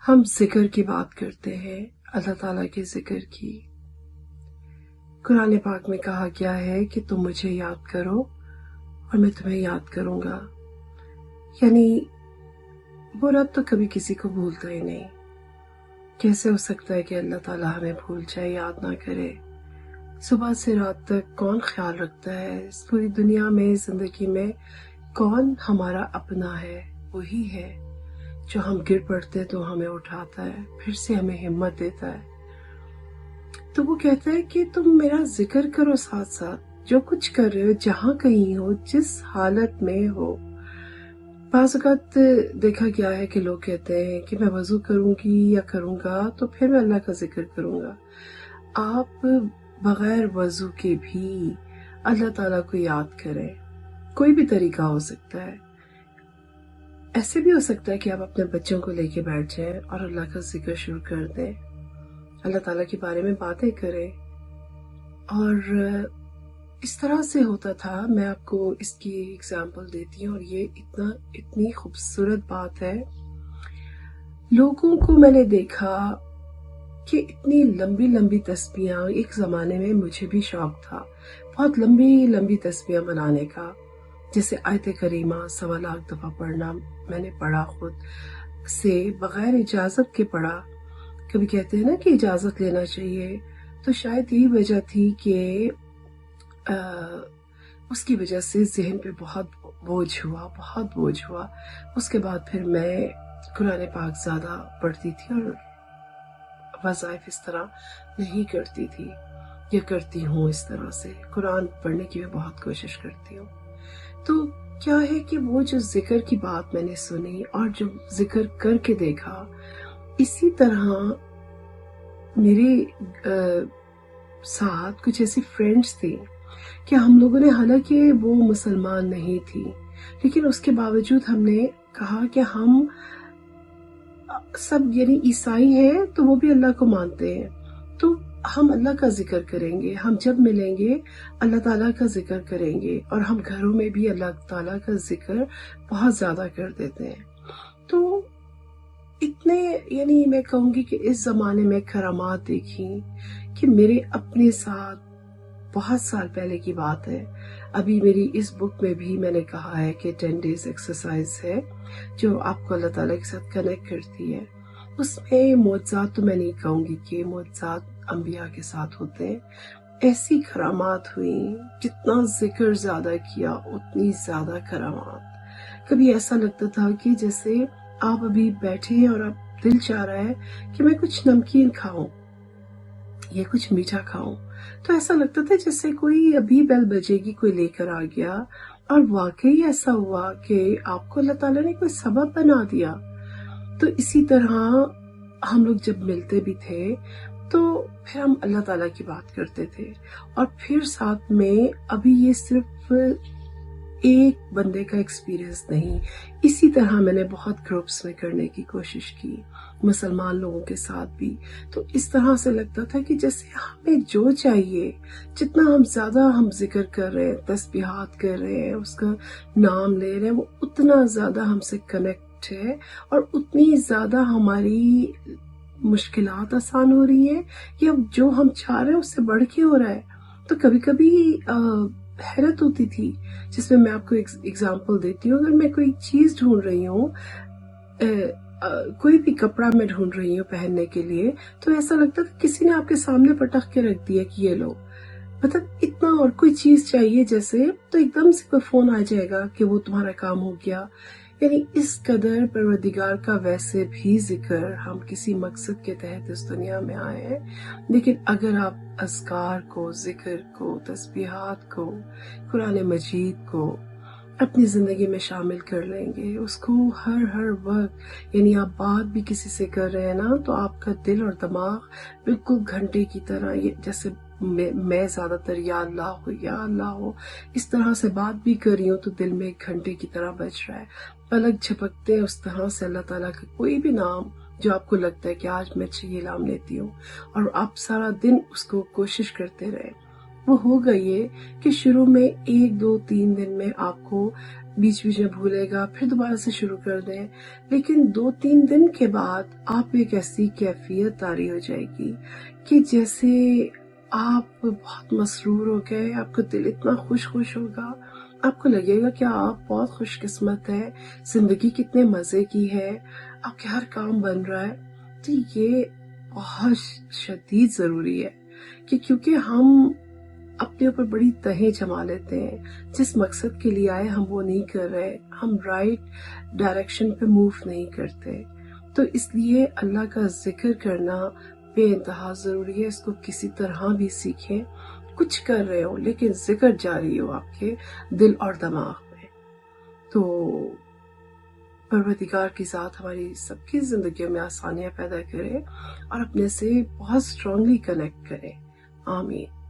ہم ذکر کی بات کرتے ہیں، اللہ تعالیٰ کے ذکر کی۔ قرآن پاک میں کہا گیا ہے کہ تم مجھے یاد کرو اور میں تمہیں یاد کروں گا، یعنی وہ رب تو کبھی کسی کو بھولتا ہی نہیں۔ کیسے ہو سکتا ہے کہ اللہ تعالیٰ ہمیں بھول جائے، یاد نہ کرے؟ صبح سے رات تک کون خیال رکھتا ہے؟ اس پوری دنیا میں، زندگی میں کون ہمارا اپنا ہے؟ وہی ہے جو ہم گر پڑتے تو ہمیں اٹھاتا ہے، پھر سے ہمیں ہمت دیتا ہے۔ تو وہ کہتا ہے کہ تم میرا ذکر کرو ساتھ ساتھ، جو کچھ کر رہے ہو، جہاں کہیں ہو، جس حالت میں ہو۔ بعض اوقات دیکھا گیا ہے کہ لوگ کہتے ہیں کہ میں وضو کروں گی یا کروں گا تو پھر میں اللہ کا ذکر کروں گا۔ آپ بغیر وضو کے بھی اللہ تعالیٰ کو یاد کریں، کوئی بھی طریقہ ہو سکتا ہے۔ ایسے بھی ہو سکتا ہے کہ آپ اپنے بچوں کو لے کے بیٹھ جائیں اور اللہ کا ذکر شروع کر دیں، اللہ تعالیٰ کے بارے میں باتیں کریں۔ اور اس طرح سے ہوتا تھا، میں آپ کو اس کی اگزامپل دیتی ہوں، اور یہ اتنی خوبصورت بات ہے۔ لوگوں کو میں نے دیکھا کہ اتنی لمبی لمبی تسبیحاں، ایک زمانے میں مجھے بھی شوق تھا بہت لمبی لمبی تسبیحاں بنانے کا، جیسے آیت کریمہ 1.25 لاکھ دفعہ پڑھنا۔ میں نے پڑھا خود سے، بغیر اجازت کے پڑھا۔ کبھی کہتے ہیں نا کہ اجازت لینا چاہیے، تو شاید یہی وجہ تھی کہ اس کی وجہ سے ذہن پہ بہت بوجھ ہوا۔ اس کے بعد پھر میں قرآن پاک زیادہ پڑھتی تھی اور وظائف اس طرح نہیں کرتی تھی، یا کرتی ہوں اس طرح سے۔ قرآن پڑھنے کی بھی بہت کوشش کرتی ہوں۔ تو کیا ہے کہ وہ جو ذکر کی بات میں نے سنی اور جو ذکر کر کے دیکھا، اسی طرح میرے ساتھ کچھ ایسی فرینڈز تھی کہ ہم لوگوں نے، حالانکہ وہ مسلمان نہیں تھی، لیکن اس کے باوجود ہم نے کہا کہ ہم سب یعنی عیسائی ہیں تو وہ بھی اللہ کو مانتے ہیں، تو ہم اللہ کا ذکر کریں گے، ہم جب ملیں گے اللہ تعالیٰ کا ذکر کریں گے، اور ہم گھروں میں بھی اللہ تعالیٰ کا ذکر بہت زیادہ کر دیتے ہیں۔ تو اتنے، یعنی میں کہوں گی کہ اس زمانے میں کرامات دیکھی کہ میرے اپنے ساتھ بہت سال پہلے کی بات ہے۔ ابھی میری اس بک میں بھی میں نے کہا ہے کہ 10 days ایکسرسائز ہے جو آپ کو اللہ تعالیٰ کے ساتھ کنیکٹ کرتی ہے۔ اس میں معجزات تو میں نہیں کہوں گی کہ معجزات انبیاء کے ساتھ ہوتے ہیں، ایسی کرامات ہوئیں، جتنا ذکر زیادہ کیا اتنی زیادہ کرامات۔ کبھی ایسا لگتا تھا کہ جیسے آپ ابھی بیٹھے ہیں اور آپ دل چاہ رہا ہے کہ میں کچھ نمکین کھاؤں یا کچھ میٹھا کھاؤں، تو ایسا لگتا تھا جیسے کوئی ابھی بیل بجے گی، کوئی لے کر آ گیا، اور واقعی ایسا ہوا کہ آپ کو اللہ تعالیٰ نے کوئی سبب بنا دیا۔ تو اسی طرح ہم لوگ جب ملتے بھی تھے تو پھر ہم اللہ تعالیٰ کی بات کرتے تھے، اور پھر ساتھ میں، ابھی یہ صرف ایک بندے کا ایکسپیرینس نہیں، اسی طرح میں نے بہت گروپس میں کرنے کی کوشش کی، مسلمان لوگوں کے ساتھ بھی۔ تو اس طرح سے لگتا تھا کہ جیسے ہمیں جو چاہیے، جتنا ہم زیادہ ہم ذکر کر رہے ہیں، تسبیحات کر رہے ہیں، اس کا نام لے رہے ہیں، وہ اتنا زیادہ ہم سے کنیکٹ ہے، اور اتنی زیادہ ہماری مشکلات آسان ہو رہی ہیں، یا جو ہم چاہ رہے ہیں اس سے بڑھ کے ہو رہا ہے۔ تو کبھی کبھی حیرت ہوتی تھی، جس میں آپ کو اگزامپل دیتی ہوں۔ اگر میں کوئی چیز ڈھونڈ رہی ہوں، کوئی بھی کپڑا میں ڈھونڈ رہی ہوں پہننے کے لیے، تو ایسا لگتا تھا کسی نے آپ کے سامنے پٹخ کے رکھ دیا کہ یہ لو، مطلب اتنا، اور کوئی چیز چاہیے جیسے، تو ایک دم سے کوئی فون آ جائے گا کہ وہ تمہارا کام ہو گیا۔ یعنی اس قدر پروردگار کا ویسے بھی ذکر، ہم کسی مقصد کے تحت اس دنیا میں آئے ہیں، لیکن اگر آپ اذکار کو، ذکر کو، تسبیحات کو، قرآن مجید کو اپنی زندگی میں شامل کر لیں گے، اس کو ہر وقت، یعنی آپ بات بھی کسی سے کر رہے ہیں نا، تو آپ کا دل اور دماغ بالکل گھنٹے کی طرح، جیسے میں زیادہ تر یا اللہ ہو اس طرح سے بات بھی کر رہی ہوں، تو دل میں ایک گھنٹے کی طرح بج رہا ہے، پلک جھپکتے ہیں اس طرح سے اللہ تعالیٰ کا کوئی بھی نام جو آپ کو لگتا ہے کہ آج میں یہ نام لیتی ہوں، اور آپ سارا دن اس کو کوشش کرتے رہے، وہ ہوگا یہ کہ شروع میں 1 2 3 دن میں آپ کو بیچ بیچ میں بھولے گا، پھر دوبارہ سے شروع کر دیں، لیکن 2 3 دن کے بعد آپ ایک ایسی کیفیت طاری ہو جائے گی کہ جیسے آپ بہت مسرور ہو گئے، آپ کو دل اتنا خوش ہوگا، آپ کو لگے گا کہ آپ بہت خوش قسمت ہے، زندگی کتنے مزے کی ہے، آپ کے ہر کام بن رہا ہے۔ تو یہ بہت شدید ضروری ہے کہ کیونکہ ہم اپنے اوپر بڑی تہیں جما لیتے ہیں، جس مقصد کے لیے آئے ہم وہ نہیں کر رہے، ہم رائٹ ڈائریکشن پہ موو نہیں کرتے۔ تو اس لیے اللہ کا ذکر کرنا بے انتہا ضروری ہے، اس کو کسی طرح بھی سیکھیں، کچھ کر رہے ہو لیکن ذکر جاری ہو آپ کے دل اور دماغ میں۔ تو پروردگار کی ذات ہماری سب کی زندگیوں میں آسانیاں پیدا کرے اور اپنے سے بہت اسٹرانگلی کنیکٹ کرے۔ آمین۔